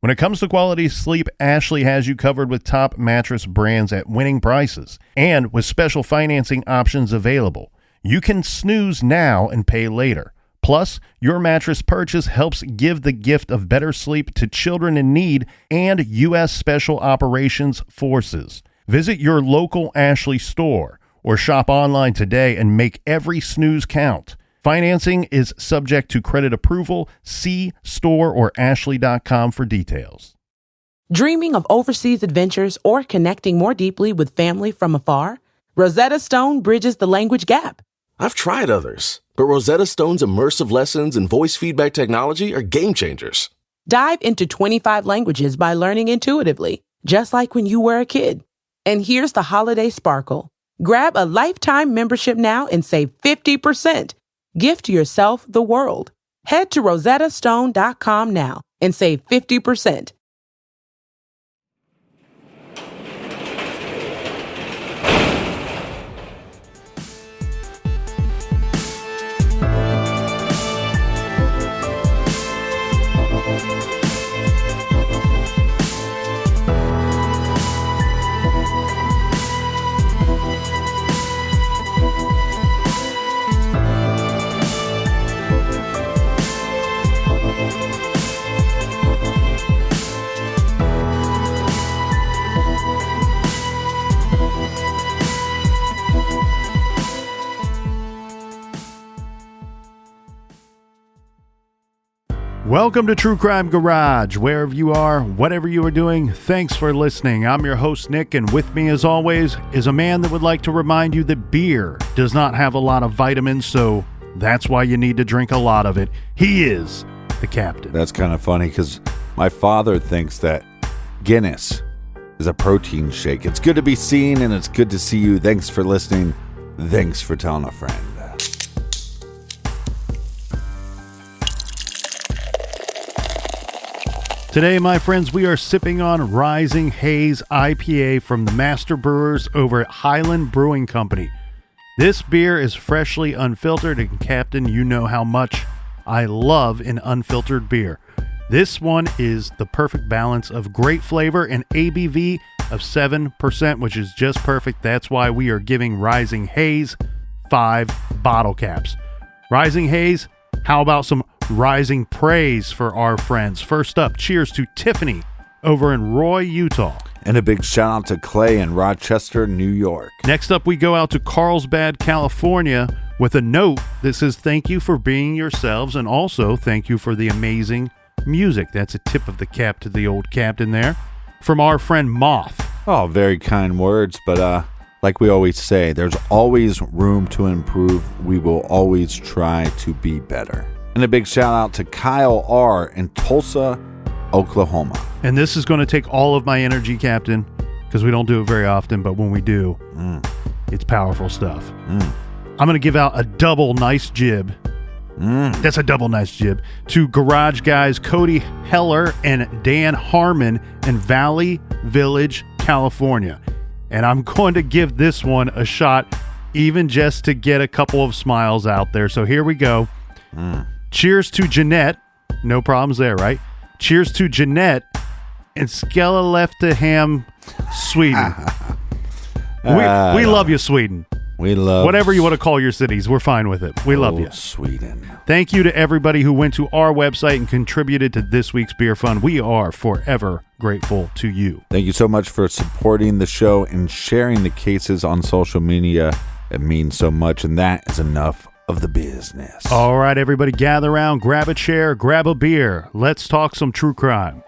When it comes to quality sleep, Ashley has you covered with top mattress brands at winning prices and with special financing options available. You can snooze now and pay later. Plus, your mattress purchase helps give the gift of better sleep to children in need and U.S. Special Operations Forces. Visit your local Ashley store or shop online today and make every snooze count. Financing is subject to credit approval. See store or ashley.com for details. Dreaming of overseas adventures or connecting more deeply with family from afar? Rosetta Stone bridges the language gap. I've tried others, but Rosetta Stone's immersive lessons and voice feedback technology are game changers. Dive into 25 languages by learning intuitively, just like when you were a kid. And here's the holiday sparkle. Grab a lifetime membership now and save 50%. Gift yourself the world. Head to rosettastone.com now and save 50%. Welcome to True Crime Garage. Wherever you are, whatever you are doing, thanks for listening. I'm your host, Nick, and with me, as always, is a man that would like to remind you that beer does not have a lot of vitamins, so that's why you need to drink a lot of it. He is the captain. That's kind of funny because my father thinks that Guinness is a protein shake. It's good to be seen, and it's good to see you. Thanks for listening. Thanks for telling a friend. Today, my friends, we are sipping on Rising Haze IPA from the master brewers over at Highland Brewing Company. This beer is freshly unfiltered, and Captain, you know how much I love an unfiltered beer. This one is the perfect balance of great flavor and ABV of 7%, which is just perfect. That's why we are giving Rising Haze 5 bottle caps. Rising Haze, how about some rising praise for our friends? First up, cheers to Tiffany over in Roy, Utah. And a big shout out to Clay in Rochester, New York. Next up, we go out to Carlsbad, California with a note that says thank you for being yourselves and also thank you for the amazing music. That's a tip of the cap to the old captain there. From our friend Moth. Oh, very kind words, but like we always say, there's always room to improve. We will always try to be better. And a big shout out to Kyle R. in Tulsa, Oklahoma. And this is going to take all of my energy, Captain, because we don't do it very often, but when we do, it's powerful stuff. I'm going to give out a double nice jib. That's a double nice jib to garage guys Cody Heller and Dan Harmon in Valley Village, California. And I'm going to give this one a shot, even just to get a couple of smiles out there. So here we go. Cheers to Jeanette. No problems there, right? Cheers to Jeanette in Skelleftehamn, Sweden. We love you, Sweden. We love... Whatever you want to call your cities, we're fine with it. We love you. Sweden. Thank you to everybody who went to our website and contributed to this week's beer fund. We are forever grateful to you. Thank you so much for supporting the show and sharing the cases on social media. It means so much, and that is enough of the business. All right, everybody, gather around, grab a chair, grab a beer. Let's talk some true crime.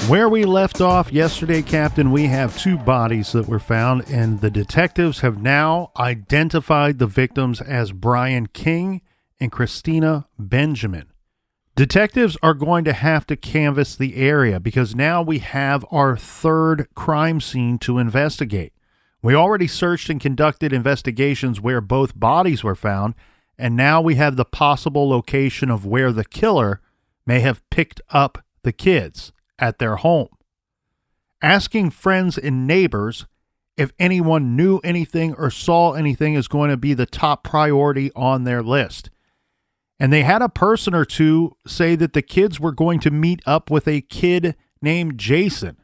Where we left off yesterday, Captain, we have 2 bodies that were found, and the detectives have now identified the victims as Brian King and Christina Benjamin. Detectives are going to have to canvass the area because now we have our 3rd crime scene to investigate. We already searched and conducted investigations where both bodies were found, and now we have the possible location of where the killer may have picked up the kids at their home. Asking friends and neighbors if anyone knew anything or saw anything is going to be the top priority on their list. And they had a person or two say that the kids were going to meet up with a kid named Jason,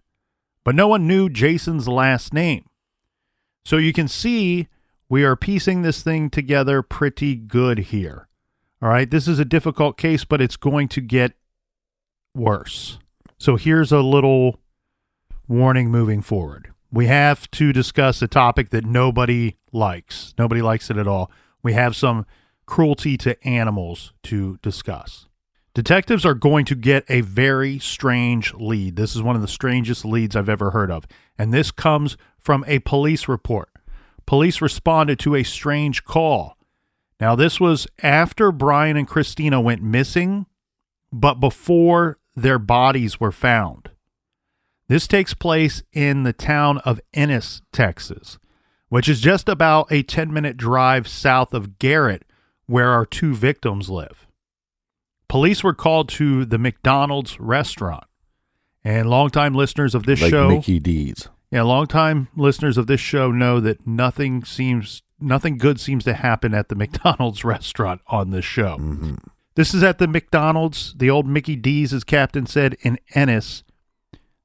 but no one knew Jason's last name. So you can see we are piecing this thing together pretty good here. All right, this is a difficult case, but it's going to get worse. So here's a little warning moving forward. We have to discuss a topic that nobody likes. Nobody likes it at all. We have some cruelty to animals to discuss. Detectives are going to get a very strange lead. This is one of the strangest leads I've ever heard of. And this comes from a police report. Police responded to a strange call. Now, this was after Brian and Christina went missing, but before their bodies were found. This takes place in the town of Ennis, Texas, which is just about a 10-minute drive south of Garrett, where our two victims live. Police were called to the McDonald's restaurant. And longtime listeners of this show... Mickey D's. Yeah, longtime listeners of this show know that nothing good seems to happen at the McDonald's restaurant on this show. Mm-hmm. This is at the McDonald's, the old Mickey D's, as Captain said, in Ennis.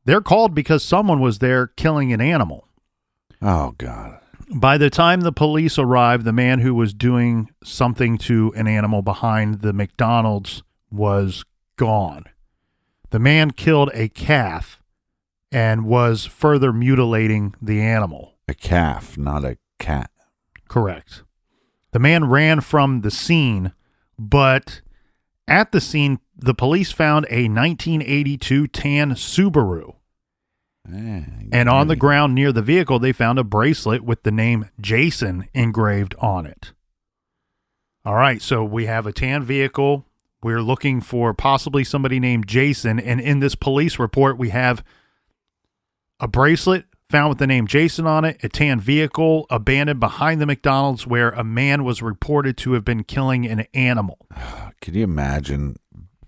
They're called because someone was there killing an animal. Oh, God. By the time the police arrived, the man who was doing something to an animal behind the McDonald's was gone. The man killed a calf and was further mutilating the animal. A calf, not a cat. Correct. The man ran from the scene, but at the scene, the police found a 1982 tan Subaru. And on the ground near the vehicle, they found a bracelet with the name Jason engraved on it. All right, so we have a tan vehicle. We're looking for possibly somebody named Jason. And in this police report, we have a bracelet found with the name Jason on it, a tan vehicle abandoned behind the McDonald's where a man was reported to have been killing an animal. Can you imagine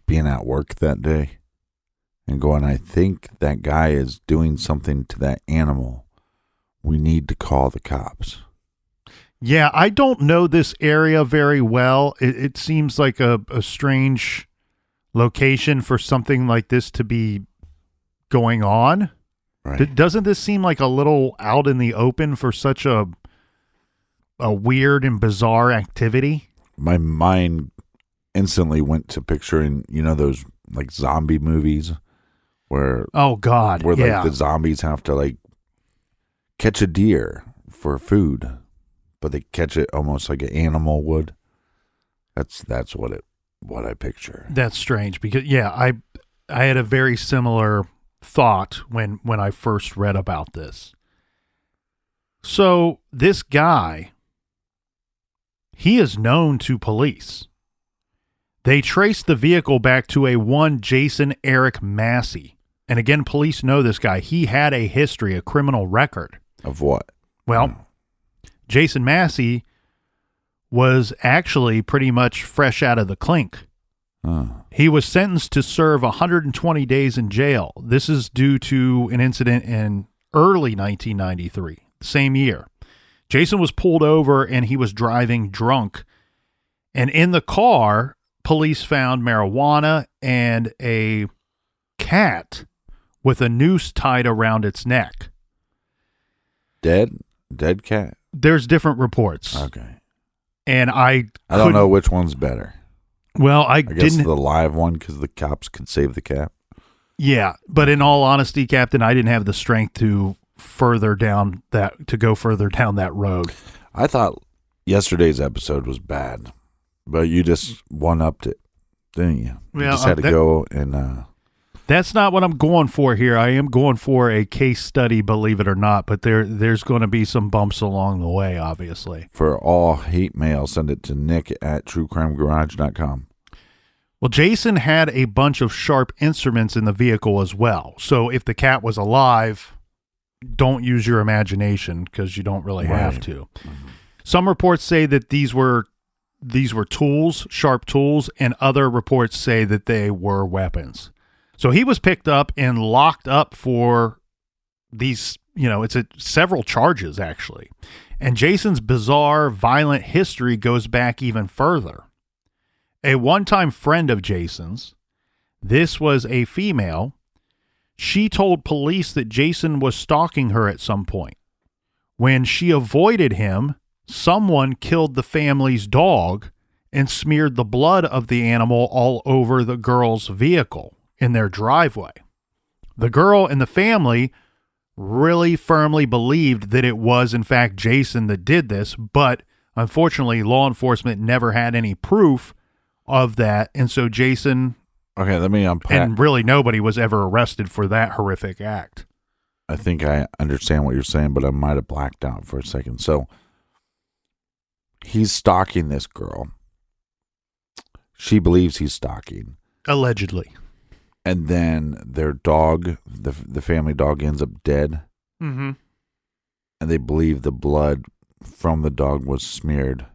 being at work that day and going, I think that guy is doing something to that animal. We need to call the cops. Yeah, I don't know this area very well. It seems like a strange location for something like this to be going on. Right. Doesn't this seem like a little out in the open for such a weird and bizarre activity? My mind instantly went to picturing, those like zombie movies where oh god, where yeah. like the zombies have to like catch a deer for food, but they catch it almost like an animal would. That's what I picture. That's strange because I had a very similar thought when I first read about this. So this guy, he is known to police. They traced the vehicle back to a one Jason Eric Massey. And again, police know this guy. He had a history, a criminal record. Of what? Well, Jason Massey was actually pretty much fresh out of the clink. He was sentenced to serve 120 days in jail. This is due to an incident in early 1993, same year. Jason was pulled over and he was driving drunk. And in the car, police found marijuana and a cat with a noose tied around its neck. Dead cat? There's different reports. Okay. And I don't know which one's better. Well, I guess didn't. The live one because the cops could save the cat. Yeah, but in all honesty, Captain, I didn't have the strength to go further down that road. I thought yesterday's episode was bad, but you just one-upped it, didn't you? You just had to go and... That's not what I'm going for here. I am going for a case study, believe it or not, but there's going to be some bumps along the way, obviously. For all hate mail, send it to nick@truecrimegarage.com. Well, Jason had a bunch of sharp instruments in the vehicle as well. So if the cat was alive, don't use your imagination because you don't really have to. Mm-hmm. Some reports say that these were these were tools, sharp tools, and other reports say that they were weapons. So he was picked up and locked up for these, it's several charges, actually. And Jason's bizarre, violent history goes back even further. A one-time friend of Jason's, this was a female, she told police that Jason was stalking her at some point. When she avoided him, someone killed the family's dog and smeared the blood of the animal all over the girl's vehicle in their driveway. The girl and the family really firmly believed that it was, in fact, Jason that did this, but unfortunately, law enforcement never had any proof of that, and so Jason... Okay, let me unpack. And really nobody was ever arrested for that horrific act. I think I understand what you're saying, but I might have blacked out for a second. So he's stalking this girl. She believes he's stalking. Allegedly. And then their dog, the family dog, ends up dead. Mm-hmm. And they believe the blood from the dog was smeared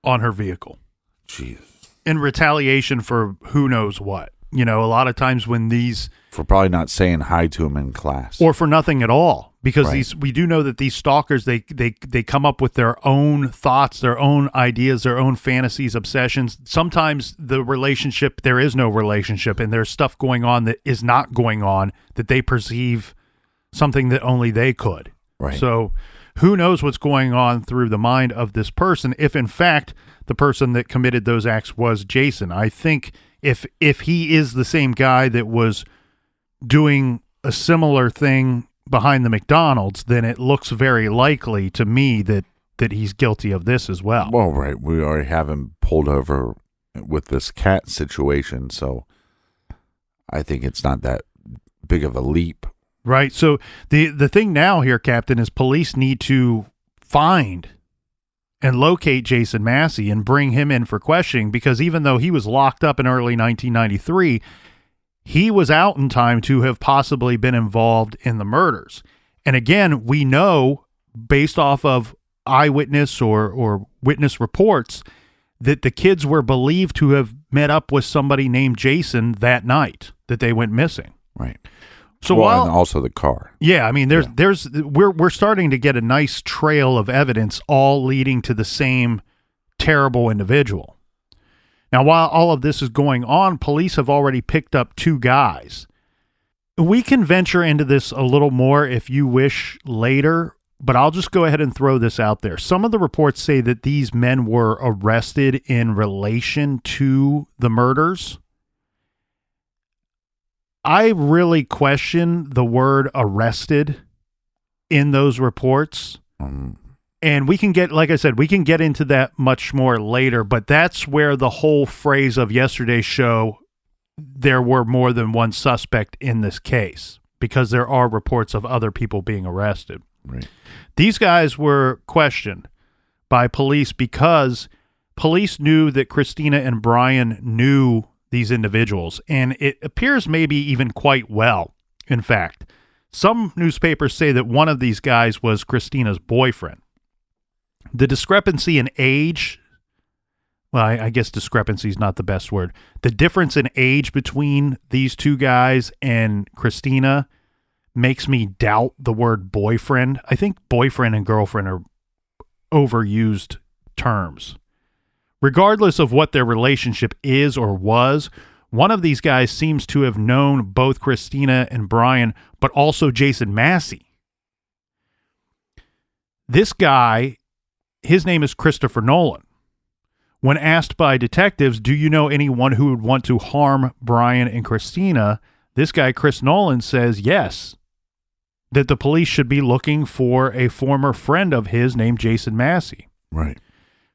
on her vehicle. Jeez. In retaliation for who knows what. A lot of times when these... For probably not saying hi to him in class. Or for nothing at all. Because Right. we do know that these stalkers, they come up with their own thoughts, their own ideas, their own fantasies, obsessions. Sometimes the relationship, there is no relationship, and there's stuff going on that is not going on, that they perceive something that only they could. Right. So who knows what's going on through the mind of this person, if in fact the person that committed those acts was Jason. I think if he is the same guy that was doing a similar thing behind the McDonald's, then it looks very likely to me that he's guilty of this as well. Well, right. We already have him pulled over with this cat situation, so I think it's not that big of a leap. Right. So the thing now here, Captain, is police need to find and locate Jason Massey and bring him in for questioning, because even though he was locked up in early 1993, he was out in time to have possibly been involved in the murders. And again, we know, based off of eyewitness or witness reports, that the kids were believed to have met up with somebody named Jason that night that they went missing. Right. So and also the car. Yeah, I mean, we're starting to get a nice trail of evidence, all leading to the same terrible individual. Now, while all of this is going on, police have already picked up 2 guys. We can venture into this a little more if you wish later, but I'll just go ahead and throw this out there. Some of the reports say that these men were arrested in relation to the murders. I really question the word arrested in those reports. And we can get, like I said, we can get into that much more later, but that's where the whole phrase of yesterday's show, there were more than one suspect in this case, because there are reports of other people being arrested. Right. These guys were questioned by police because police knew that Christina and Brian knew these individuals, and it appears maybe even quite well. In fact, some newspapers say that one of these guys was Christina's boyfriend. The discrepancy in age, well, I guess discrepancy is not the best word. The difference in age between these 2 guys and Christina makes me doubt the word boyfriend. I think boyfriend and girlfriend are overused terms. Regardless of what their relationship is or was, one of these guys seems to have known both Christina and Brian, but also Jason Massey. This guy, his name is Christopher Nolan. When asked by detectives, do you know anyone who would want to harm Brian and Christina, this guy, Chris Nolan, says yes, that the police should be looking for a former friend of his named Jason Massey. Right.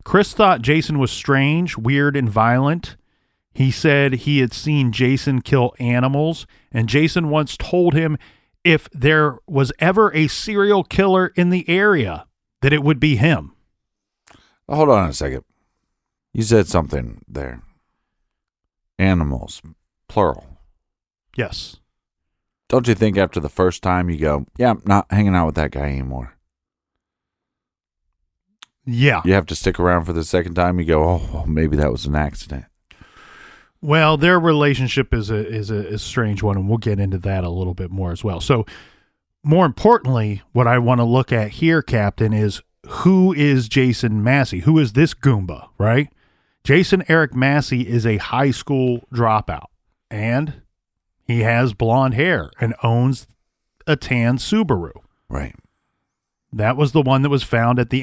Chris thought Jason was strange, weird, and violent. He said he had seen Jason kill animals, and Jason once told him if there was ever a serial killer in the area, that it would be him. Hold on a second. You said something there. Animals, plural. Yes. Don't you think after the first time you go, yeah, I'm not hanging out with that guy anymore? Yeah. You have to stick around for the second time. You go, oh, well, maybe that was an accident. Well, their relationship is a strange one, and we'll get into that a little bit more as well. So, more importantly, what I want to look at here, Captain, is who is Jason Massey? Who is this Goomba, right? Jason Eric Massey is a high school dropout, and he has blonde hair and owns a tan Subaru. Right. That was the one that was found at the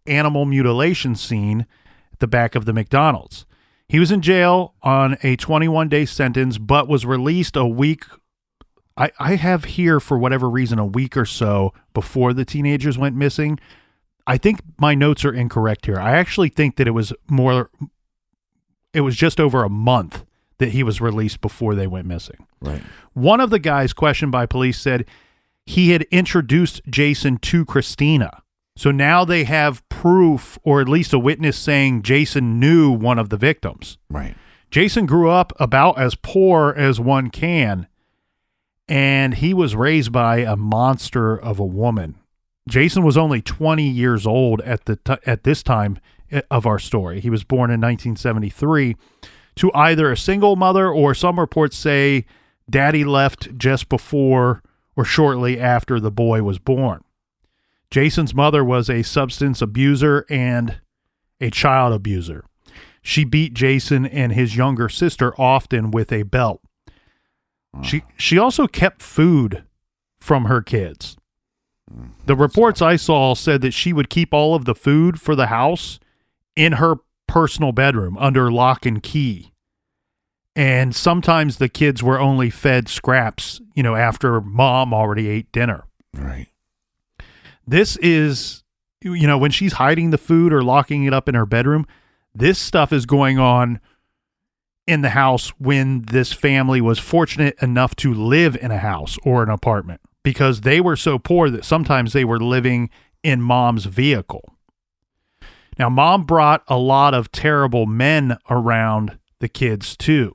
animal mutilation scene at the back of the McDonald's. He was in jail on a 21-day sentence, but was released a week. I have here, for whatever reason, a week or so before the teenagers went missing. I think my notes are incorrect here. I actually think that it was just over a month that he was released before they went missing. Right. One of the guys questioned by police said he had introduced Jason to Christina. So now they have proof, or at least a witness saying Jason knew one of the victims. Right. Jason grew up about as poor as one can, and he was raised by a monster of a woman. Jason was only 20 years old at this time of our story. He was born in 1973 to either a single mother, or some reports say daddy left just before or shortly after the boy was born. Jason's mother was a substance abuser and a child abuser. She beat Jason and his younger sister often with a belt. She also kept food from her kids. The reports I saw said that she would keep all of the food for the house in her personal bedroom under lock and key. And sometimes the kids were only fed scraps, after mom already ate dinner. Right. This is, when she's hiding the food or locking it up in her bedroom, this stuff is going on in the house when this family was fortunate enough to live in a house or an apartment, because they were so poor that sometimes they were living in mom's vehicle. Now, mom brought a lot of terrible men around the kids too.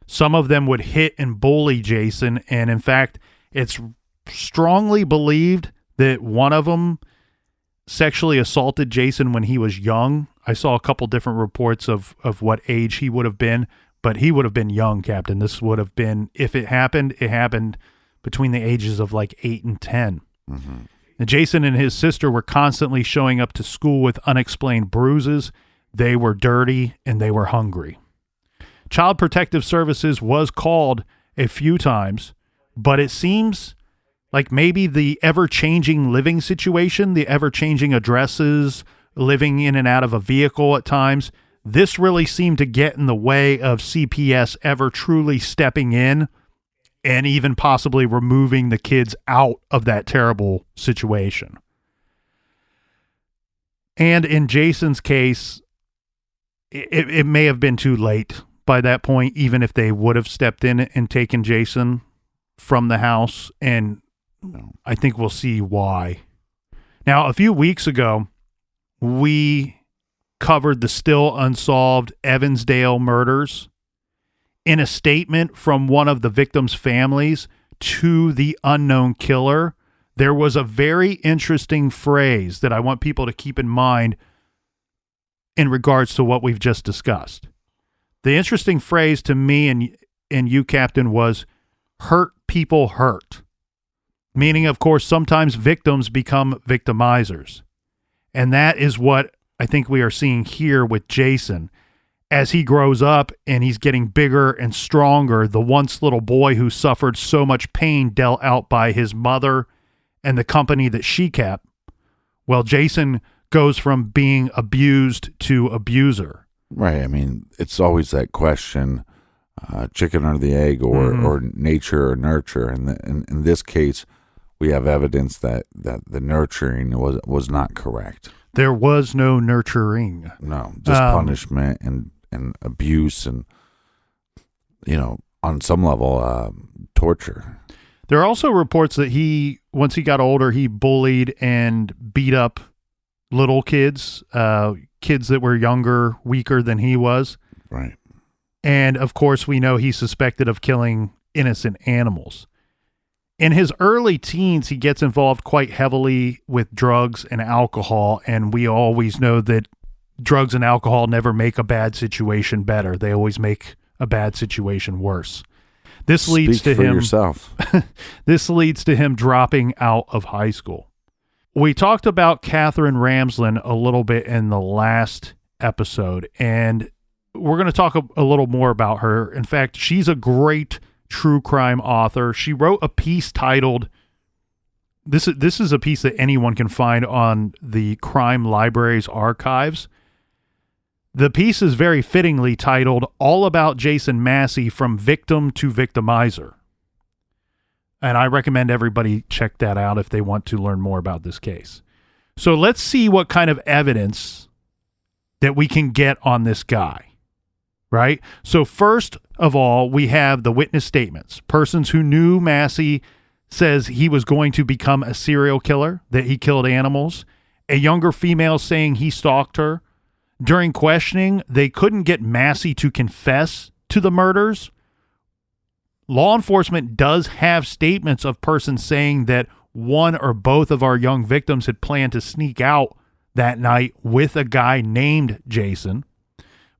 Some of them would hit and bully Jason, and in fact, it's strongly believed that one of them sexually assaulted Jason when he was young. I saw a couple different reports of what age he would have been, but he would have been young, Captain. This would have been, if it happened between the ages of like 8 and 10. Mm-hmm. And Jason and his sister were constantly showing up to school with unexplained bruises. They were dirty and they were hungry. Child Protective Services was called a few times, but it seems like maybe the ever-changing living situation, the ever-changing addresses, living in and out of a vehicle at times, this really seemed to get in the way of CPS ever truly stepping in and even possibly removing the kids out of that terrible situation. And in Jason's case, it may have been too late by that point, even if they would have stepped in and taken Jason from the house, and I think we'll see why. Now, a few weeks ago, we covered the still unsolved Evansdale murders. In a statement from one of the victims' families to the unknown killer, there was a very interesting phrase that I want people to keep in mind in regards to what we've just discussed. The interesting phrase to me and you, Captain, was hurt people hurt. Meaning, of course, sometimes victims become victimizers. And that is what I think we are seeing here with Jason. As he grows up and he's getting bigger and stronger, the once little boy who suffered so much pain dealt out by his mother and the company that she kept, well, Jason goes from being abused to abuser. Right. I mean, it's always that question, chicken or the egg, or nature or nurture. And in this case, we have evidence that the nurturing was not correct. There was no nurturing. No, just punishment and abuse and, on some level, torture. There are also reports that once he got older, he bullied and beat up little kids, kids that were younger, weaker than he was. Right. And, of course, we know he's suspected of killing innocent animals. In his early teens, he gets involved quite heavily with drugs and alcohol, and we always know that drugs and alcohol never make a bad situation better. They always make a bad situation worse. This leads to him yourself. This leads to him dropping out of high school. We talked about Catherine Ramsland a little bit in the last episode, and we're going to talk a little more about her. In fact, she's a great true crime author. She wrote a piece titled, this is a piece that anyone can find on the Crime Library's archives. The piece is very fittingly titled, All About Jason Massey from Victim to Victimizer. And I recommend everybody check that out if they want to learn more about this case. So let's see what kind of evidence that we can get on this guy, right? So first of all, we have the witness statements. Persons who knew Massey says he was going to become a serial killer, that he killed animals. A younger female saying he stalked her. During questioning, they couldn't get Massey to confess to the murders. Law enforcement does have statements of persons saying that one or both of our young victims had planned to sneak out that night with a guy named Jason.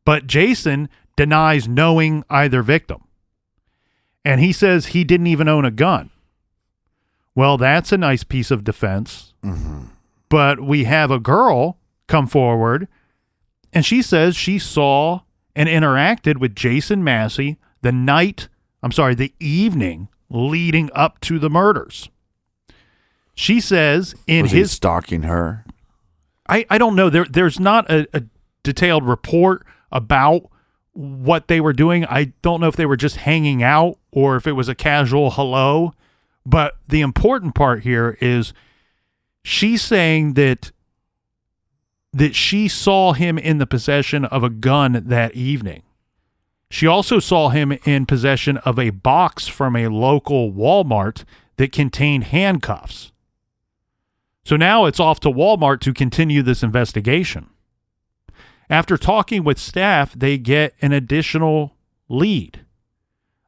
But Jason denies knowing either victim. And he says he didn't even own a gun. Well, that's a nice piece of defense. Mm-hmm. But we have a girl come forward, and she says she saw and interacted with Jason Massey the evening leading up to the murders. She says was he stalking her? I don't know. There's not a detailed report about what they were doing. I don't know if they were just hanging out or if it was a casual hello. But the important part here is she's saying that she saw him in the possession of a gun that evening. She also saw him in possession of a box from a local Walmart that contained handcuffs. So now it's off to Walmart to continue this investigation. After talking with staff, they get an additional lead.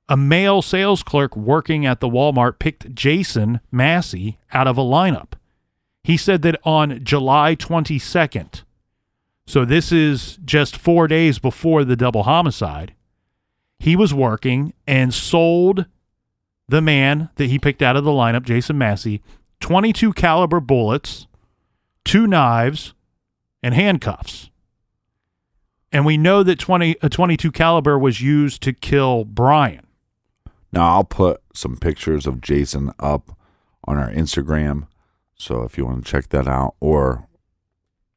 A male sales clerk working at the Walmart picked Jason Massey out of a lineup. He said that on July 22nd, so this is just 4 days before the double homicide, he was working and sold the man that he picked out of the lineup, Jason Massey, .22 caliber bullets, 2 knives, and handcuffs. And we know that a .22 caliber was used to kill Brian. Now, I'll put some pictures of Jason up on our Instagram. So if you want to check that out, or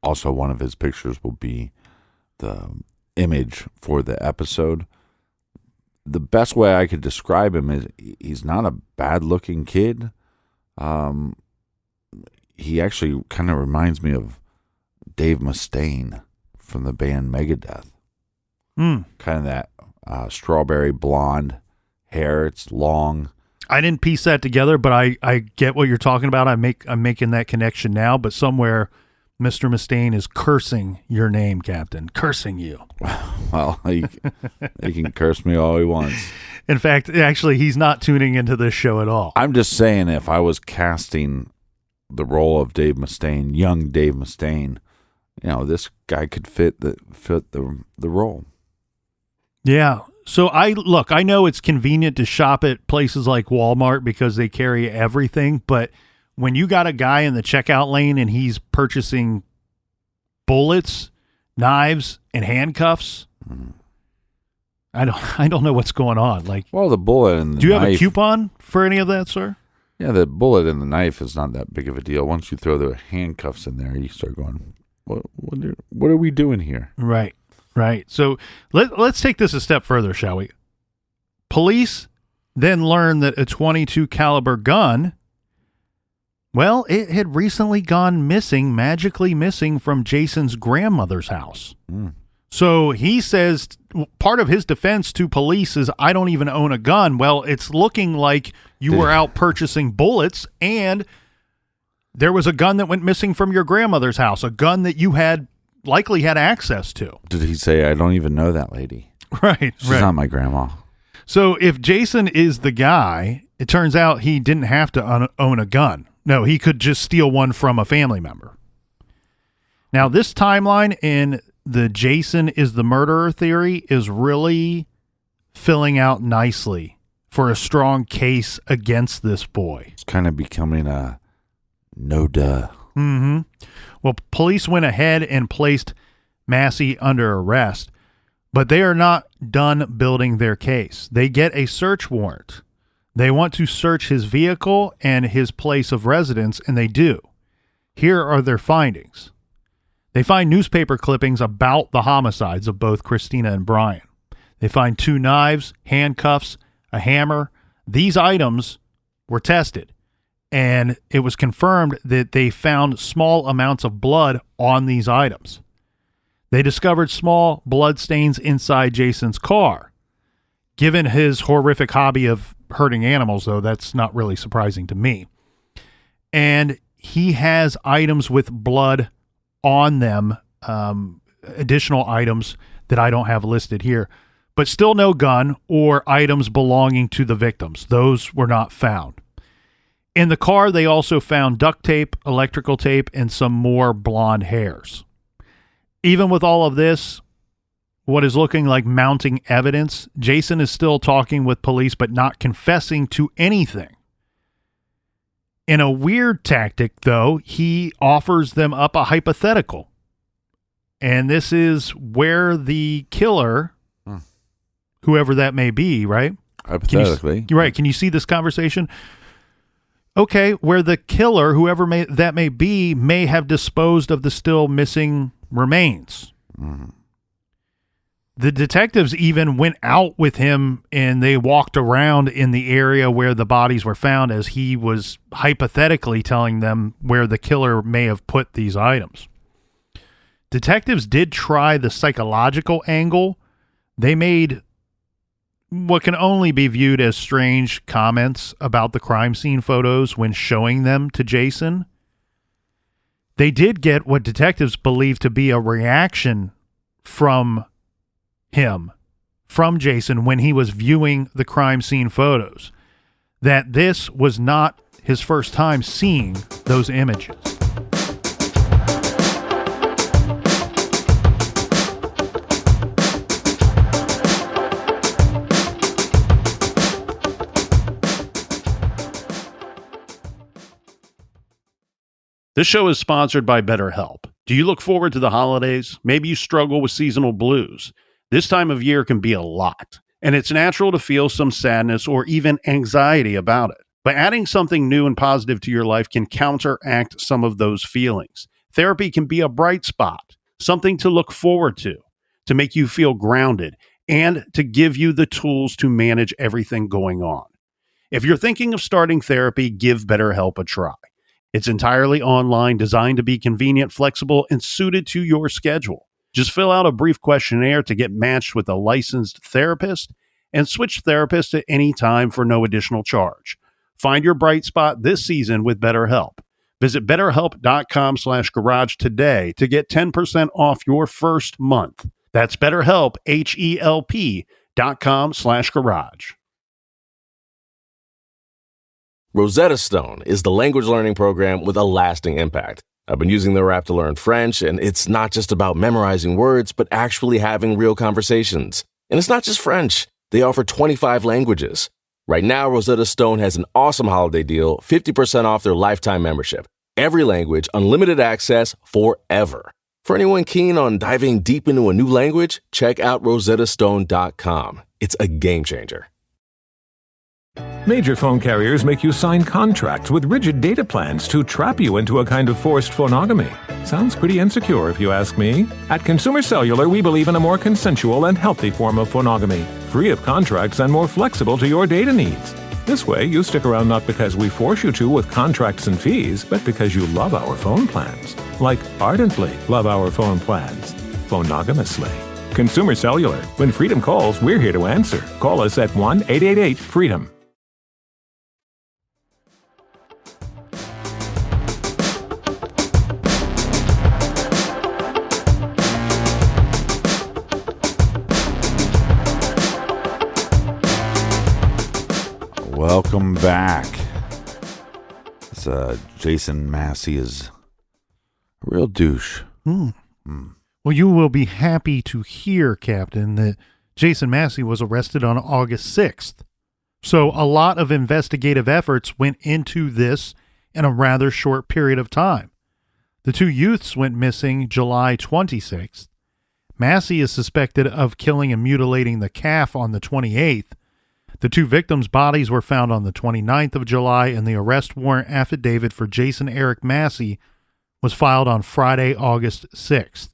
also one of his pictures will be the image for the episode. The best way I could describe him is he's not a bad looking kid. He actually kind of reminds me of Dave Mustaine from the band Megadeth. Kind of that strawberry blonde hair. It's long. I didn't piece that together, but I get what you're talking about. I'm making that connection now, but somewhere Mr. Mustaine is cursing your name, Captain. Cursing you. Well, he can curse me all he wants. In fact, actually, he's not tuning into this show at all. I'm just saying, if I was casting the role of Dave Mustaine, young Dave Mustaine, this guy could fit the role. Yeah. So I know it's convenient to shop at places like Walmart because they carry everything, but when you got a guy in the checkout lane and he's purchasing bullets, knives, and handcuffs, I don't know what's going on. Well, the bullet and the do you knife, have a coupon for any of that, sir? Yeah, the bullet and the knife is not that big of a deal. Once you throw the handcuffs in there, you start going, what are we doing here? Right. So let's take this a step further, shall we? Police then learned that a .22 caliber gun, well, it had recently gone magically missing from Jason's grandmother's house. So he says part of his defense to police is, I don't even own a gun. Well, it's looking like you were out purchasing bullets, and there was a gun that went missing from your grandmother's house, a gun that you likely had access to. Did he say, I don't even know that lady? Right. She's not my grandma. So if Jason is the guy, it turns out he didn't have to own a gun. No, he could just steal one from a family member. Now, this timeline in the Jason is the murderer theory is really filling out nicely for a strong case against this boy. It's kind of becoming a no duh. Mm-hmm. Well, police went ahead and placed Massey under arrest, but they are not done building their case. They get a search warrant. They want to search his vehicle and his place of residence, and they do. Here are their findings. They find newspaper clippings about the homicides of both Christina and Brian. They find 2 knives, handcuffs, a hammer. These items were tested, and it was confirmed that they found small amounts of blood on these items. They discovered small blood stains inside Jason's car. Given his horrific hobby of hurting animals, though, that's not really surprising to me. And he has items with blood on them, additional items that I don't have listed here, but still no gun or items belonging to the victims. Those were not found. In the car, they also found duct tape, electrical tape, and some more blonde hairs. Even with all of this, what is looking like mounting evidence, Jason is still talking with police but not confessing to anything. In a weird tactic, though, he offers them up a hypothetical. And this is where the killer, whoever that may be, right? Hypothetically. You're right. Can you see this conversation? Okay, where the killer, whoever that may be, may have disposed of the still missing remains. Mm-hmm. The detectives even went out with him and they walked around in the area where the bodies were found as he was hypothetically telling them where the killer may have put these items. Detectives did try the psychological angle. They made what can only be viewed as strange comments about the crime scene photos when showing them to Jason. They did get what detectives believe to be a reaction from Jason when he was viewing the crime scene photos, that this was not his first time seeing those images. This show is sponsored by BetterHelp. Do you look forward to the holidays? Maybe you struggle with seasonal blues. This time of year can be a lot, and it's natural to feel some sadness or even anxiety about it. But adding something new and positive to your life can counteract some of those feelings. Therapy can be a bright spot, something to look forward to make you feel grounded, and to give you the tools to manage everything going on. If you're thinking of starting therapy, give BetterHelp a try. It's entirely online, designed to be convenient, flexible, and suited to your schedule. Just fill out a brief questionnaire to get matched with a licensed therapist and switch therapists at any time for no additional charge. Find your bright spot this season with BetterHelp. Visit BetterHelp.com/garage today to get 10% off your first month. That's BetterHelp, HELP.com/garage. Rosetta Stone is the language learning program with a lasting impact. I've been using their app to learn French, and it's not just about memorizing words, but actually having real conversations. And it's not just French. They offer 25 languages. Right now, Rosetta Stone has an awesome holiday deal, 50% off their lifetime membership. Every language, unlimited access forever. For anyone keen on diving deep into a new language, check out rosettastone.com. It's a game changer. Major phone carriers make you sign contracts with rigid data plans to trap you into a kind of forced phonogamy. Sounds pretty insecure if you ask me. At Consumer Cellular, we believe in a more consensual and healthy form of phonogamy, free of contracts and more flexible to your data needs. This way, you stick around not because we force you to with contracts and fees, but because you love our phone plans. Like ardently love our phone plans. Phonogamously. Consumer Cellular. When freedom calls, we're here to answer. Call us at 1-888-FREEDOM. Welcome back. This, Jason Massey is a real douche. Well, you will be happy to hear, Captain, that Jason Massey was arrested on August 6th. So a lot of investigative efforts went into this in a rather short period of time. The two youths went missing July 26th. Massey is suspected of killing and mutilating the calf on the 28th. The two victims' bodies were found on the 29th of July, and the arrest warrant affidavit for Jason Eric Massey was filed on Friday, August 6th.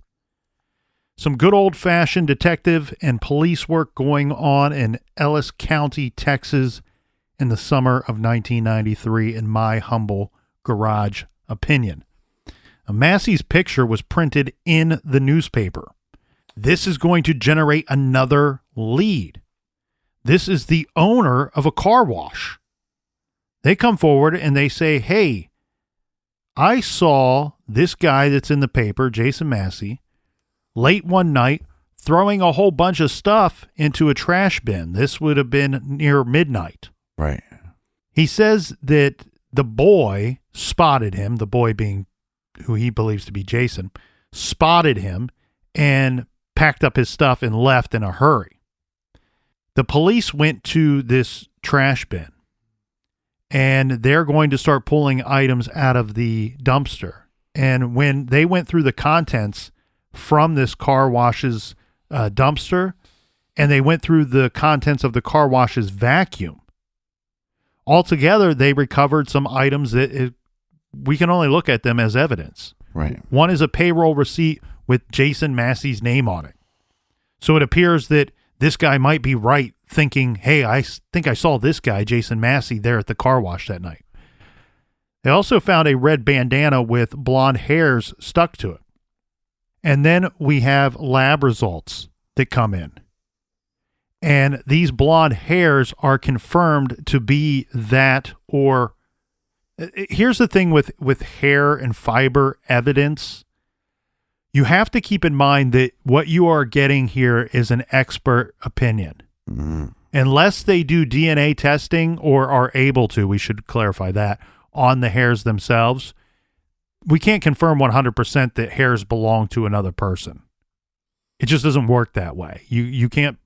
Some good old-fashioned detective and police work going on in Ellis County, Texas in the summer of 1993, in my humble garage opinion. Massey's picture was printed in the newspaper. This is going to generate another lead. This is the owner of a car wash. They come forward and they say, hey, I saw this guy that's in the paper, Jason Massey, late one night throwing a whole bunch of stuff into a trash bin. This would have been near midnight. Right. He says that the boy spotted him, the boy being who he believes to be Jason, spotted him and packed up his stuff and left in a hurry. The police went to this trash bin, and they're going to start pulling items out of the dumpster. And when they went through the contents from this car wash's dumpster, and they went through the contents of the car wash's vacuum, altogether they recovered some items that we can only look at them as evidence. Right. One is a payroll receipt with Jason Massey's name on it. So it appears that this guy might be right, thinking, hey, I think I saw this guy, Jason Massey, there at the car wash that night. They also found a red bandana with blonde hairs stuck to it. And then we have lab results that come in. And these blonde hairs are confirmed to be that, or here's the thing with hair and fiber evidence. You have to keep in mind that what you are getting here is an expert opinion. Mm-hmm. Unless they do DNA testing or are able to, we should clarify that, on the hairs themselves, we can't confirm 100% that hairs belong to another person. It just doesn't work that way. You can't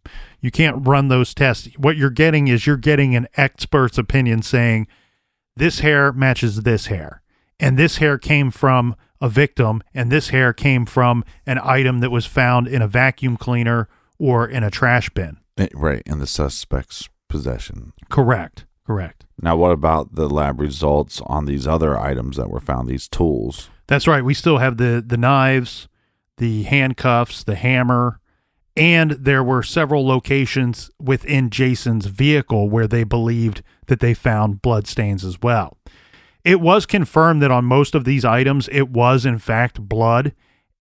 run those tests. What you're getting is an expert's opinion saying this hair matches this hair, and this hair came from a victim, and this hair came from an item that was found in a vacuum cleaner or in a trash bin. Right, in the suspect's possession. Correct. Now, what about the lab results on these other items that were found, these tools? That's right. We still have the knives, the handcuffs, the hammer, and there were several locations within Jason's vehicle where they believed that they found bloodstains as well. It was confirmed that on most of these items, it was in fact blood,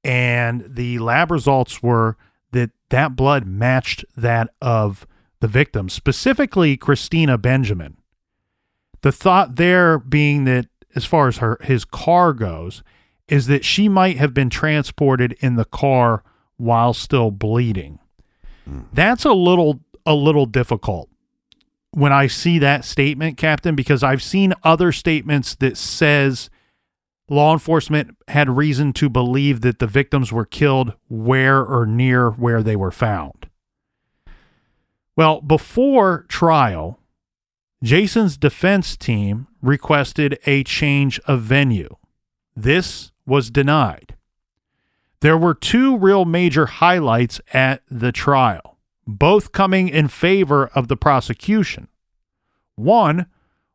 and the lab results were that blood matched that of the victim, specifically Christina Benjamin. The thought there being that, as far as his car goes, is that she might have been transported in the car while still bleeding. That's a little difficult when I see that statement, Captain, because I've seen other statements that says law enforcement had reason to believe that the victims were killed where or near where they were found. Well, before trial, Jason's defense team requested a change of venue. This was denied. There were two real major highlights at the trial, both coming in favor of the prosecution. One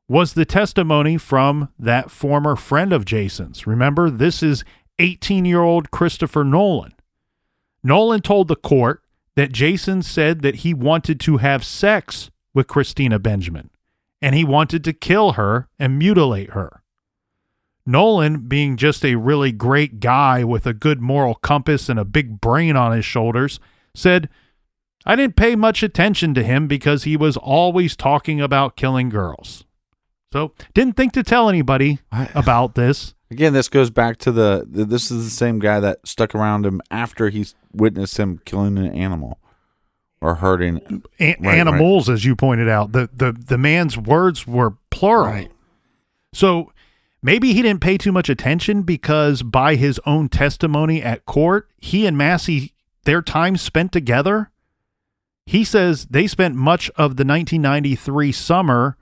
was the testimony from that former friend of Jason's. Remember, this is 18-year-old Christopher Nolan. Nolan told the court that Jason said that he wanted to have sex with Christina Benjamin, and he wanted to kill her and mutilate her. Nolan, being just a really great guy with a good moral compass and a big brain on his shoulders, said, I didn't pay much attention to him because he was always talking about killing girls. So didn't think to tell anybody about this. Again, this goes back to this is the same guy that stuck around him after he witnessed him killing an animal. or hurting animals, as you pointed out. The man's words were plural. Right. So maybe he didn't pay too much attention because by his own testimony at court, he and Massey, their time spent together, he says they spent much of the 1993 summer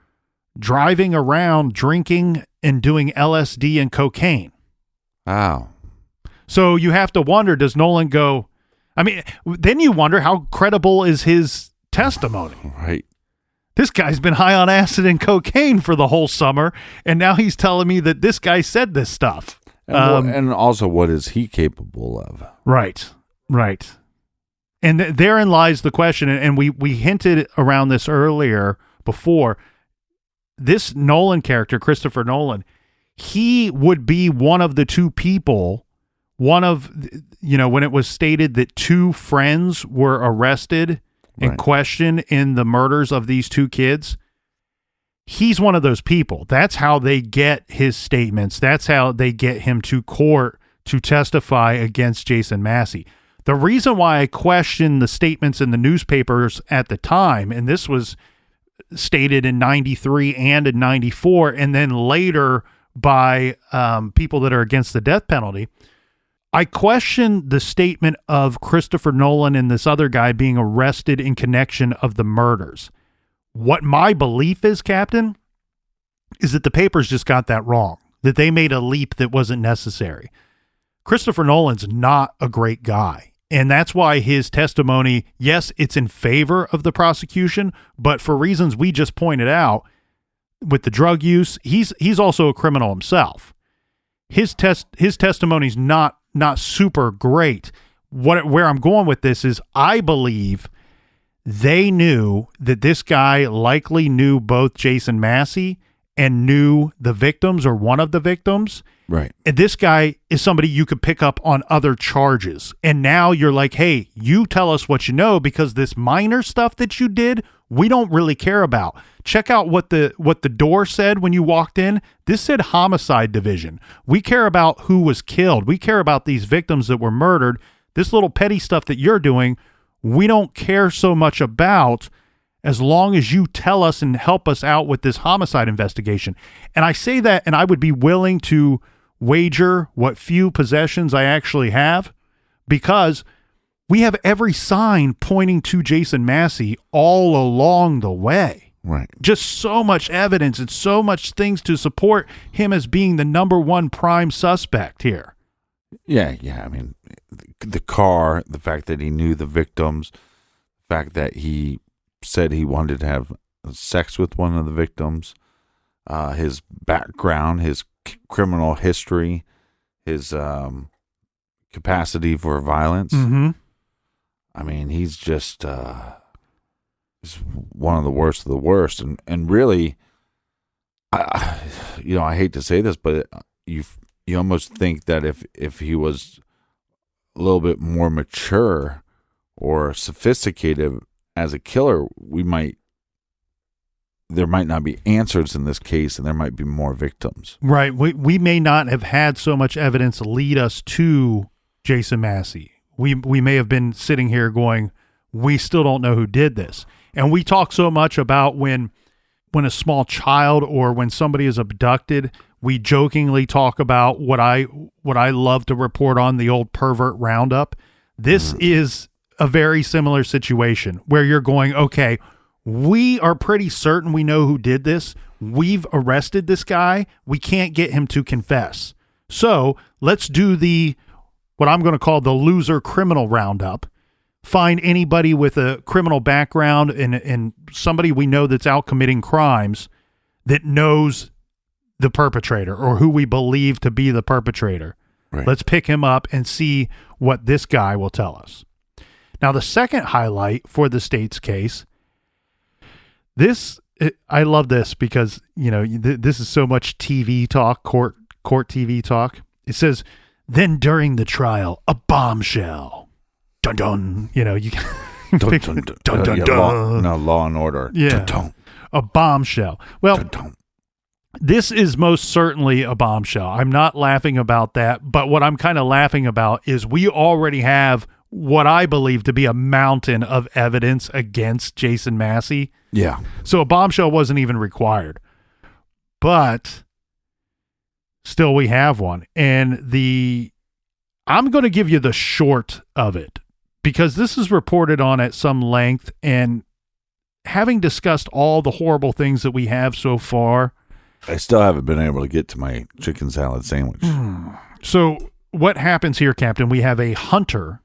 driving around, drinking, and doing LSD and cocaine. Wow. So you have to wonder, does Nolan go, I mean, then you wonder how credible is his testimony. Right. This guy's been high on acid and cocaine for the whole summer, and now he's telling me that this guy said this stuff. And also, what is he capable of? Right. And therein lies the question, and we hinted around this earlier before. This Nolan character, Christopher Nolan, he would be one of the two people, when it was stated that two friends were arrested and questioned in the murders of these two kids. He's one of those people. That's how they get his statements. That's how they get him to court to testify against Jason Massey. The reason why I questioned the statements in the newspapers at the time, and this was stated in 93 and in 94, and then later by people that are against the death penalty, I questioned the statement of Christopher Nolan and this other guy being arrested in connection of the murders. What my belief is, Captain, is that the papers just got that wrong, that they made a leap that wasn't necessary. Christopher Nolan's not a great guy. And that's why his testimony, yes, it's in favor of the prosecution, but for reasons we just pointed out, with the drug use, he's also a criminal himself. His testimony's not super great. Where I'm going with this is I believe they knew that this guy likely knew both Jason Massey and knew the victims or one of the victims. Right. And this guy is somebody you could pick up on other charges. And now you're like, hey, you tell us what you know, because this minor stuff that you did, we don't really care about. Check out what the door said when you walked in. This said homicide division. We care about who was killed. We care about these victims that were murdered. This little petty stuff that you're doing, we don't care so much about, as long as you tell us and help us out with this homicide investigation. And I say that, and I would be willing to wager what few possessions I actually have, because we have every sign pointing to Jason Massey all along the way. Right. Just so much evidence and so much things to support him as being the number one prime suspect here. Yeah. I mean, the car, the fact that he knew the victims, the fact that he said he wanted to have sex with one of the victims, his background, his criminal history, his capacity for violence. Mm-hmm. I mean, he's just he's one of the worst. And really, I hate to say this, but you almost think that if he was a little bit more mature or sophisticated as a killer, there might not be answers in this case, and there might be more victims. Right. We may not have had so much evidence lead us to Jason Massey. We may have been sitting here going, we still don't know who did this. And we talk so much about when a small child or when somebody is abducted, we jokingly talk about what I love to report on, the old pervert roundup. This is a very similar situation where you're going, okay, we are pretty certain we know who did this. We've arrested this guy. We can't get him to confess. So let's do what I'm going to call the loser criminal roundup. Find anybody with a criminal background and somebody we know that's out committing crimes that knows the perpetrator or who we believe to be the perpetrator. Right. Let's pick him up and see what this guy will tell us. Now, the second highlight for the state's case, I love this because, this is so much TV talk, court TV talk. It says, then during the trial, a bombshell. Dun dun. You can Dun, pick, dun, dun, dun, yeah, dun. Law and Order. Yeah. Dun, dun. A bombshell. Well, Dun, dun. this is most certainly a bombshell. I'm not laughing about that, but what I'm kind of laughing about is we already have what I believe to be a mountain of evidence against Jason Massey. Yeah. So a bombshell wasn't even required. But still we have one. And I'm going to give you the short of it because this is reported on at some length, and having discussed all the horrible things that we have so far, I still haven't been able to get to my chicken salad sandwich. So what happens here, Captain? We have a hunter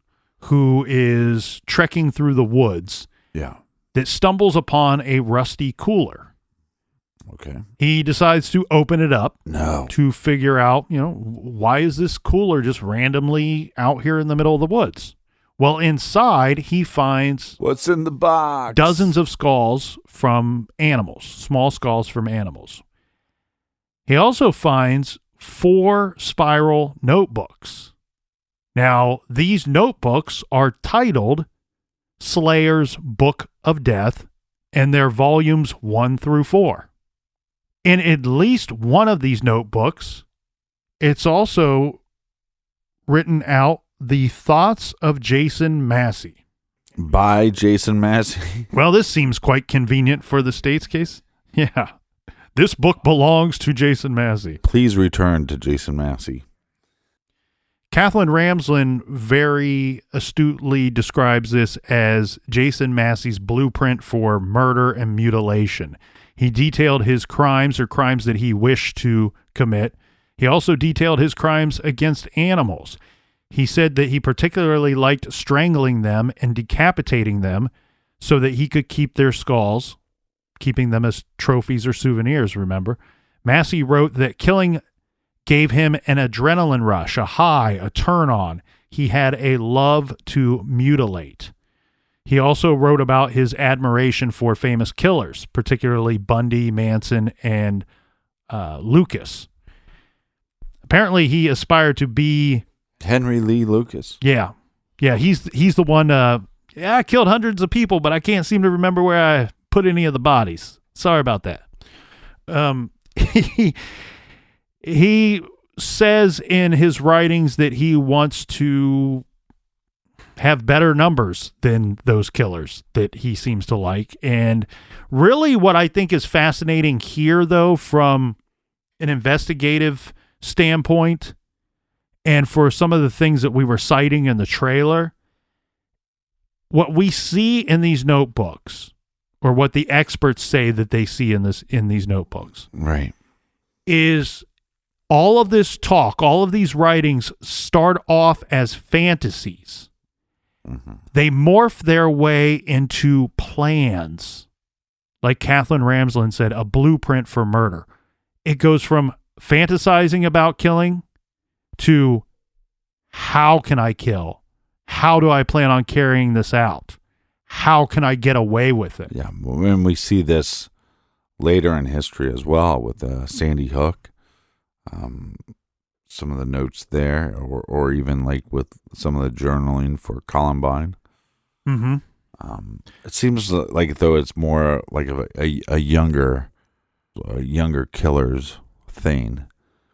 who is trekking through the woods. Yeah. That stumbles upon a rusty cooler. Okay. He decides to open it up. No. To figure out, why is this cooler just randomly out here in the middle of the woods? Well, inside he finds what's in the box? Dozens of skulls from animals, small skulls from animals. He also finds 4 spiral notebooks. Now, these notebooks are titled Slayer's Book of Death, and they're volumes 1 through 4. In at least one of these notebooks, it's also written out the thoughts of Jason Massey. By Jason Massey? Well, this seems quite convenient for the state's case. Yeah. This book belongs to Jason Massey. Please return to Jason Massey. Kathleen Ramsland very astutely describes this as Jason Massey's blueprint for murder and mutilation. He detailed his crimes or crimes that he wished to commit. He also detailed his crimes against animals. He said that he particularly liked strangling them and decapitating them so that he could keep their skulls, keeping them as trophies or souvenirs, remember. Massey wrote that killing gave him an adrenaline rush, a high, a turn on. He had a love to mutilate. He also wrote about his admiration for famous killers, particularly Bundy, Manson, and Lucas. Apparently, he aspired to be Henry Lee Lucas. Yeah, he's the one. I killed hundreds of people, but I can't seem to remember where I put any of the bodies. Sorry about that. He says in his writings that he wants to have better numbers than those killers that he seems to like. And really what I think is fascinating here, though, from an investigative standpoint and for some of the things that we were citing in the trailer, what we see in these notebooks, or what the experts say that they see in these notebooks, right, is all of this talk, all of these writings start off as fantasies. Mm-hmm. They morph their way into plans. Like Kathleen Ramsland said, a blueprint for murder. It goes from fantasizing about killing to how can I kill? How do I plan on carrying this out? How can I get away with it? Yeah, when we see this later in history as well with Sandy Hook, some of the notes there, or even like with some of the journaling for Columbine. Mm-hmm. It seems like though it's more like a younger killer's thing.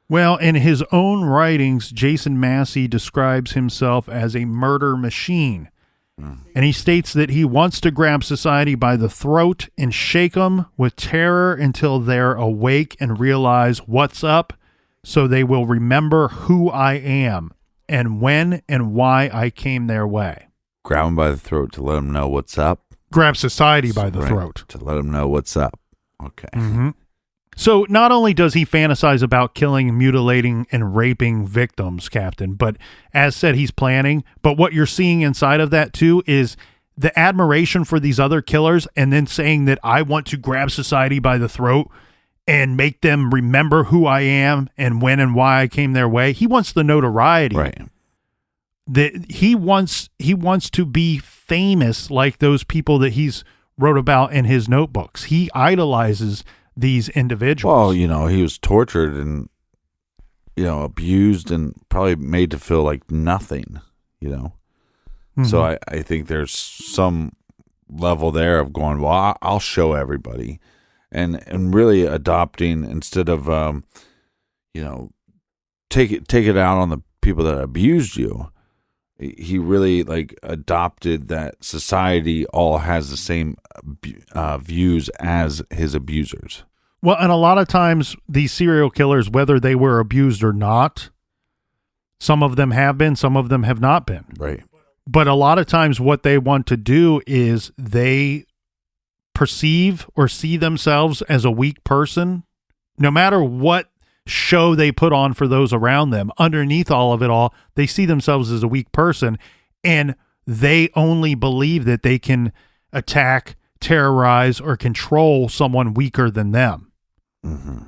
Well, in his own writings, Jason Massey describes himself as a murder machine. And he states that he wants to grab society by the throat and shake them with terror until they're awake and realize what's up, so they will remember who I am and when and why I came their way. Grab them by the throat to let them know what's up. Grab society by the throat. To let them know what's up. Okay. Mm-hmm. So not only does he fantasize about killing, mutilating, and raping victims, Captain, but as said, he's planning. But what you're seeing inside of that, too, is the admiration for these other killers and then saying that I want to grab society by the throat and make them remember who I am and when and why I came their way. He wants the notoriety. Right. That he wants to be famous like those people that he's wrote about in his notebooks. He idolizes these individuals. Well, he was tortured and, abused and probably made to feel like nothing, Mm-hmm. So I think there's some level there of going, well, I'll show everybody. And really adopting instead of, take it out on the people that abused you. he really like adopted that society all has the same views as his abusers. Well, and a lot of times these serial killers, whether they were abused or not, some of them have been, some of them have not been. Right. But a lot of times what they want to do is they perceive or see themselves as a weak person, no matter what show they put on for those around them. Underneath all of it all, they see themselves as a weak person, and they only believe that they can attack, terrorize, or control someone weaker than them. Mm-hmm.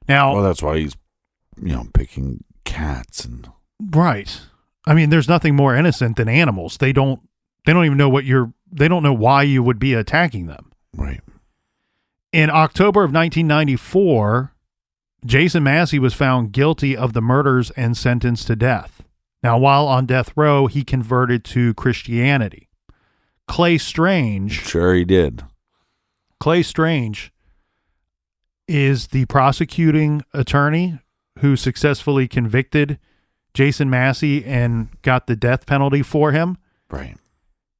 Now, well, that's why he's, picking cats and right. I mean, there's nothing more innocent than animals. They don't even know they don't know why you would be attacking them. Right. In October of 1994, Jason Massey was found guilty of the murders and sentenced to death. Now, while on death row, he converted to Christianity. Clay Strange. Sure he did. Clay Strange is the prosecuting attorney who successfully convicted Jason Massey and got the death penalty for him. Right.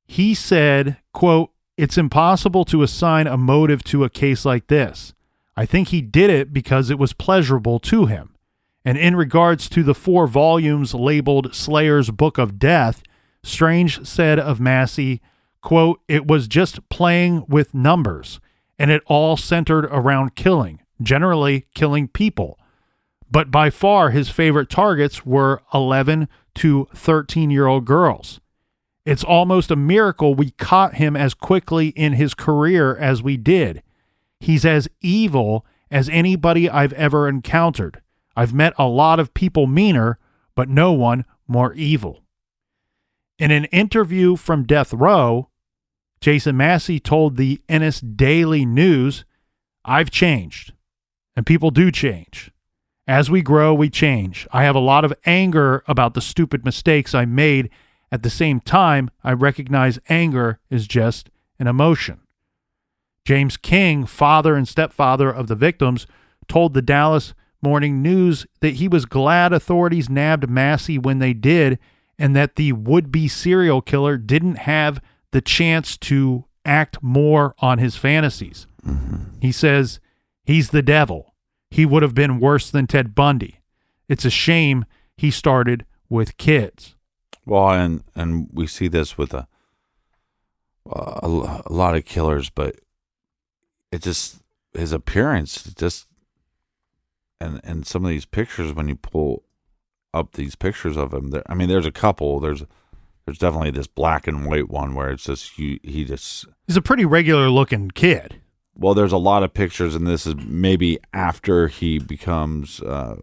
He said, quote, "It's impossible to assign a motive to a case like this. I think he did it because it was pleasurable to him. And in regards to the 4 volumes labeled Slayer's Book of Death, Strange said of Massey, quote, "It was just playing with numbers, and it all centered around killing, generally killing people. But by far his favorite targets were 11 to 13-year-old girls. It's almost a miracle we caught him as quickly in his career as we did. He's as evil as anybody I've ever encountered. I've met a lot of people meaner, but no one more evil." In an interview from death row, Jason Massey told the Ennis Daily News, "I've changed, and people do change. As we grow, we change. I have a lot of anger about the stupid mistakes I made. At the same time, I recognize anger is just an emotion." James King, father and stepfather of the victims, told the Dallas Morning News that he was glad authorities nabbed Massey when they did, and that the would-be serial killer didn't have the chance to act more on his fantasies. Mm-hmm. He says, "He's the devil. He would have been worse than Ted Bundy. It's a shame he started with kids." Well, and we see this with a lot of killers, but it just, his appearance just, and some of these pictures, when you pull up these pictures of him, there's a couple. There's definitely this black and white one where it's just he's a pretty regular looking kid. Well, there's a lot of pictures, and this is maybe after he becomes a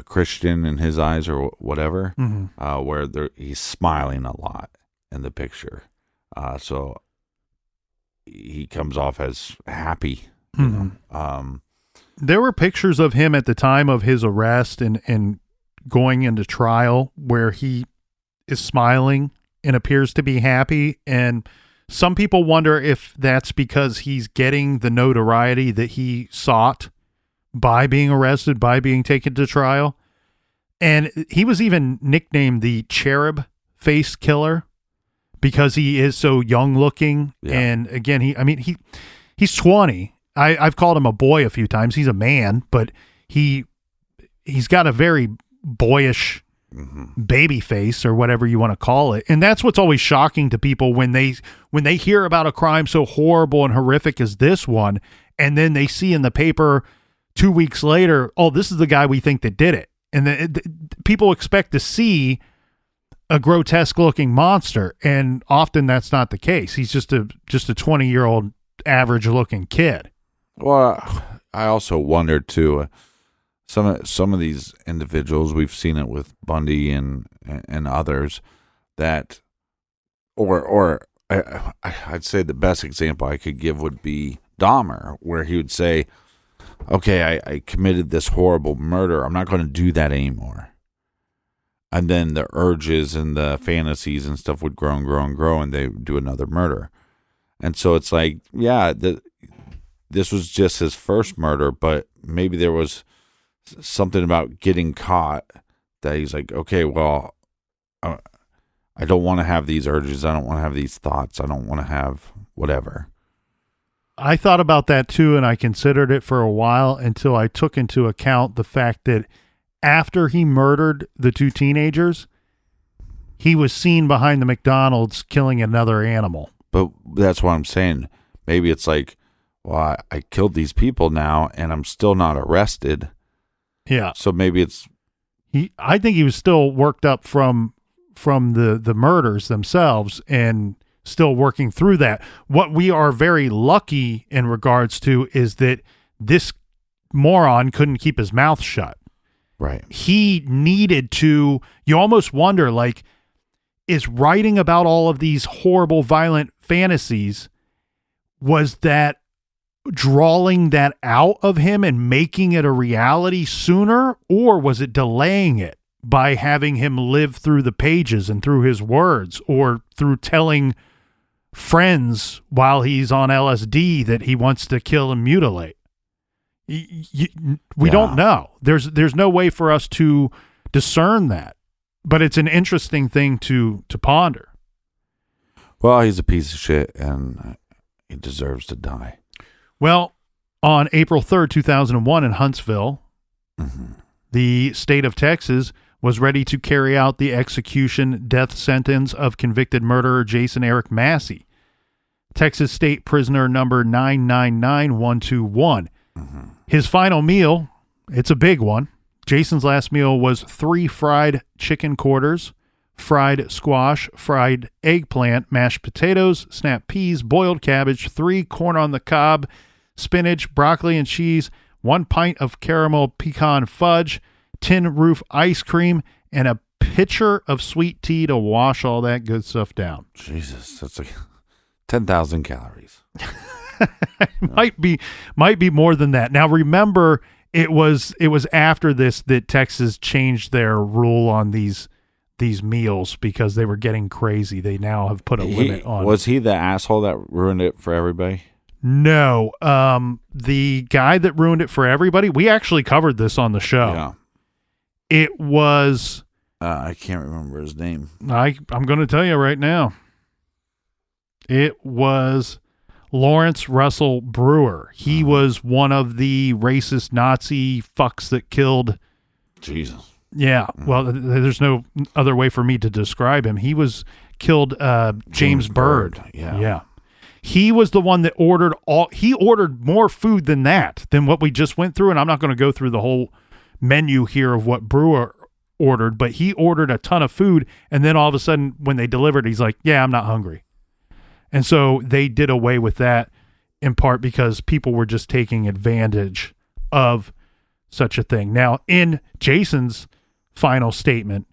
Christian in his eyes or whatever, mm-hmm. Where he's smiling a lot in the picture. So he comes off as happy. Mm-hmm. There were pictures of him at the time of his arrest and going into trial where he is smiling and appears to be happy, and some people wonder if that's because he's getting the notoriety that he sought by being arrested, by being taken to trial. And he was even nicknamed the Cherub Face Killer because he is so young looking. Yeah. And again, he's 20. I've called him a boy a few times. He's a man, but he's got a very boyish baby face, or whatever you want to call it. And that's what's always shocking to people when they hear about a crime so horrible and horrific as this one, and then they see in the paper 2 weeks later, oh, this is the guy we think that did it. And people expect to see a grotesque looking monster, and often that's not the case. He's just a 20-year-old average looking kid. Well, I also wondered too, some of these individuals, we've seen it with Bundy and others, that, or I'd say the best example I could give would be Dahmer, where he would say, "Okay, I committed this horrible murder. I'm not going to do that anymore." And then the urges and the fantasies and stuff would grow and grow and grow, and they would do another murder. And so it's like, yeah, this was just his first murder, but maybe there was something about getting caught that he's like, okay, well, I don't want to have these urges. I don't want to have these thoughts. I don't want to have whatever. I thought about that too, and I considered it for a while until I took into account the fact that after he murdered the 2 teenagers, he was seen behind the McDonald's killing another animal. But that's what I'm saying. Maybe it's like, well, I killed these people now, and I'm still not arrested. Yeah. So maybe it's... I think he was still worked up from the murders themselves and still working through that. What we are very lucky in regards to is that this moron couldn't keep his mouth shut. Right. He needed to, you almost wonder, like, is writing about all of these horrible, violent fantasies, was that drawing that out of him and making it a reality sooner, or was it delaying it by having him live through the pages and through his words, or through telling friends while he's on LSD that he wants to kill and mutilate? We don't know. There's no way for us to discern that, but it's an interesting thing to ponder. Well, he's a piece of shit, and he deserves to die. Well, on April 3rd, 2001 in Huntsville, the state of Texas was ready to carry out the execution death sentence of convicted murderer Jason Eric Massey. Texas state prisoner number 999121. His final meal, it's a big one. Jason's last meal was 3 fried chicken quarters, fried squash, fried eggplant, mashed potatoes, snap peas, boiled cabbage, 3 corn on the cob, spinach, broccoli and cheese, 1 pint of caramel pecan fudge, tin roof ice cream, and a pitcher of sweet tea to wash all that good stuff down. Jesus, that's like 10,000 calories. might be more than that. Now remember, it was after this that Texas changed their rule on these meals because they were getting crazy. They now have put a limit on. Was he the asshole that ruined it for everybody? No. The guy that ruined it for everybody, we actually covered this on the show. Yeah. It was I can't remember his name. I'm going to tell you right now. It was Lawrence Russell Brewer. He was one of the racist Nazi fucks that killed. Jesus. Yeah. Well, there's no other way for me to describe him. He was killed James Byrd. Yeah. He was the one that ordered he ordered more food than what we just went through. And I'm not going to go through the whole menu here of what Brewer ordered, but he ordered a ton of food. And then all of a sudden when they delivered, he's like, yeah, I'm not hungry. And so they did away with that in part because people were just taking advantage of such a thing. Now, in Jason's final statement,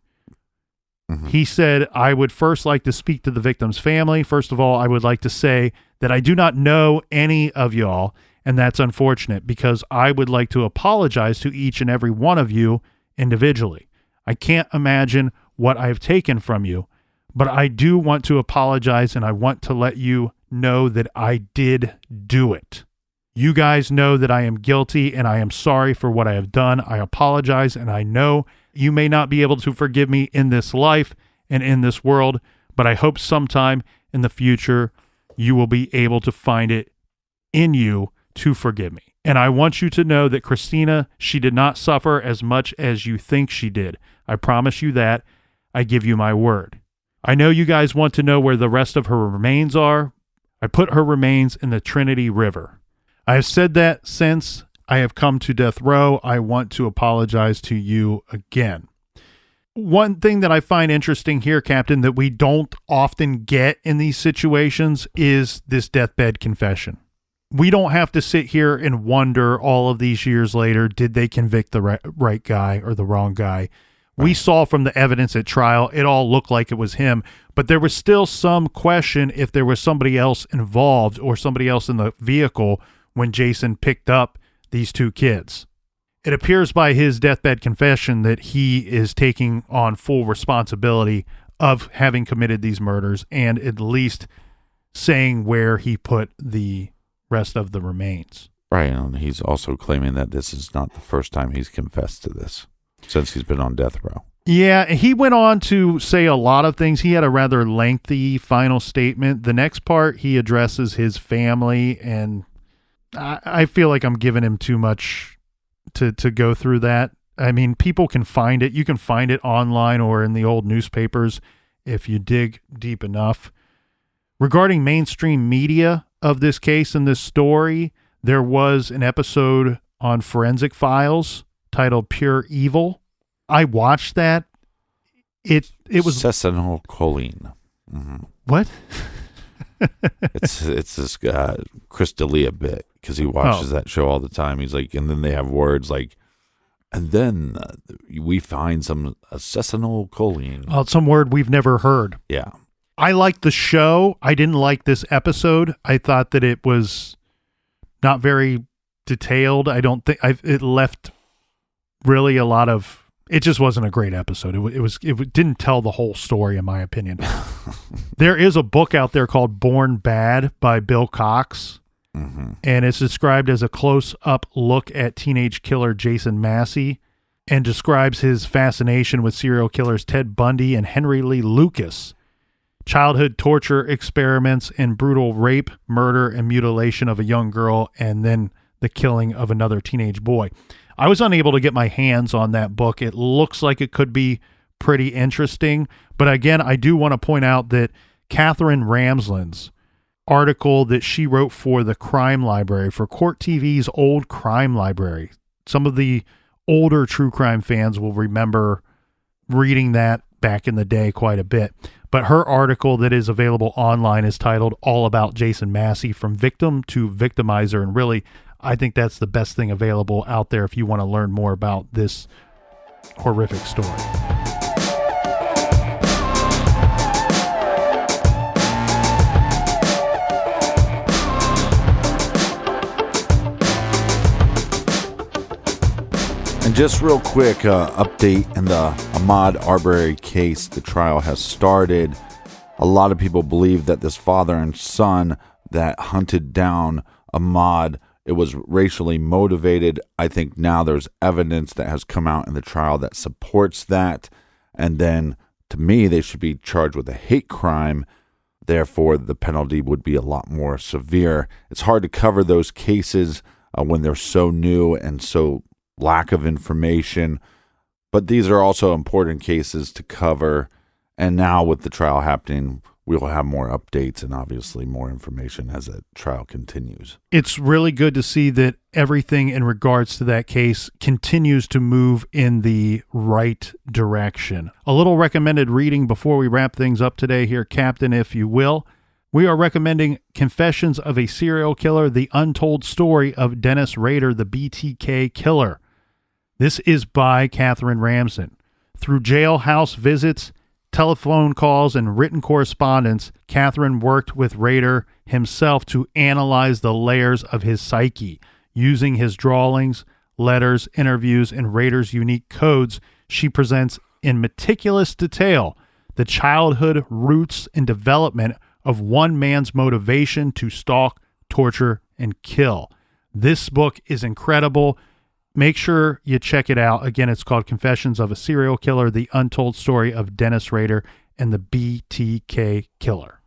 he said, I would first like to speak to the victim's family. First of all, I would like to say that I do not know any of y'all, and that's unfortunate because I would like to apologize to each and every one of you individually. I can't imagine what I've taken from you, but I do want to apologize, and I want to let you know that I did do it. You guys know that I am guilty, and I am sorry for what I have done. I apologize, and I know you may not be able to forgive me in this life and in this world, but I hope sometime in the future you will be able to find it in you to forgive me. And I want you to know that Christina, she did not suffer as much as you think she did. I promise you that. I give you my word. I know you guys want to know where the rest of her remains are. I put her remains in the Trinity River. I have said that since I have come to death row. I want to apologize to you again. One thing that I find interesting here, Captain, that we don't often get in these situations is this deathbed confession. We don't have to sit here and wonder all of these years later, did they convict the right guy or the wrong guy? We saw from the evidence at trial, it all looked like it was him, but there was still some question if there was somebody else involved or somebody else in the vehicle when Jason picked up these 2 kids. It appears by his deathbed confession that he is taking on full responsibility of having committed these murders and at least saying where he put the rest of the remains. Right, and he's also claiming that this is not the first time he's confessed to this since he's been on death row. Yeah, he went on to say a lot of things. He had a rather lengthy final statement. The next part, he addresses his family, and I feel like I'm giving him too much to go through that. I mean, people can find it. You can find it online or in the old newspapers if you dig deep enough. Regarding mainstream media of this case and this story, there was an episode on Forensic Files titled Pure Evil. I watched that. It was Cecilcholine. What? it's this guy Chris D'Elia bit because he watches that show all the time. He's like, and then they have words like, and then we find some cecilcholine. Oh, some word we've never heard. Yeah. I liked the show. I didn't like this episode. I thought that it was not very detailed. I don't think it left really a lot of. It just wasn't a great episode. It didn't tell the whole story, in my opinion. There is a book out there called Born Bad by Bill Cox, and it's described as a close-up look at teenage killer Jason Massey, and describes his fascination with serial killers Ted Bundy and Henry Lee Lucas, childhood torture experiments, and brutal rape, murder, and mutilation of a young girl, and then the killing of another teenage boy. I was unable to get my hands on that book. It looks like it could be pretty interesting. But again, I do want to point out that Catherine Ramsland's article that she wrote for the Crime Library, for Court TV's old Crime Library, some of the older true crime fans will remember reading that back in the day quite a bit. But her article that is available online is titled All About Jason Massey, From Victim to Victimizer. And really, I think that's the best thing available out there if you want to learn more about this horrific story. And just real quick, update in the Ahmaud Arbery case. The trial has started. A lot of people believe that this father and son that hunted down Ahmaud, it was racially motivated. I think now there's evidence that has come out in the trial that supports that. And then, to me, they should be charged with a hate crime. Therefore, the penalty would be a lot more severe. It's hard to cover those cases when they're so new and so lack of information. But these are also important cases to cover. And now with the trial happening, we'll have more updates and obviously more information as the trial continues. It's really good to see that everything in regards to that case continues to move in the right direction. A little recommended reading before we wrap things up today here, Captain, if you will. We are recommending Confessions of a Serial Killer, The Untold Story of Dennis Rader, the BTK Killer. This is by Catherine Ramsland. Through jailhouse visits, telephone calls, and written correspondence, Catherine worked with Rader himself to analyze the layers of his psyche. Using his drawings, letters, interviews, and Rader's unique codes, she presents in meticulous detail the childhood roots and development of one man's motivation to stalk, torture, and kill. This book is incredible. Make sure you check it out. Again, it's called Confessions of a Serial Killer, The Untold Story of Dennis Rader and the BTK Killer.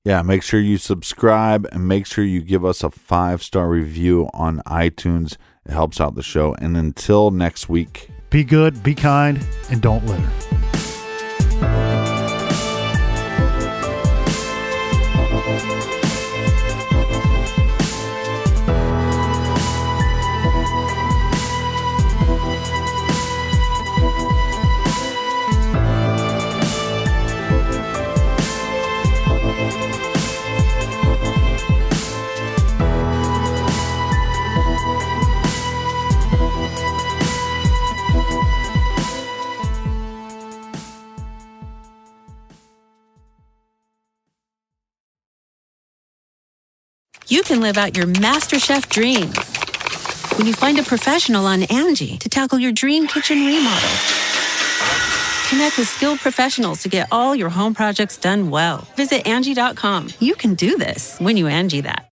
Yeah, make sure you subscribe and make sure you give us a 5-star review on iTunes. It helps out the show. And until next week, be good, be kind, and don't litter. You can live out your MasterChef dreams when you find a professional on Angie to tackle your dream kitchen remodel. Connect with skilled professionals to get all your home projects done well. Visit Angie.com. You can do this when you Angie that.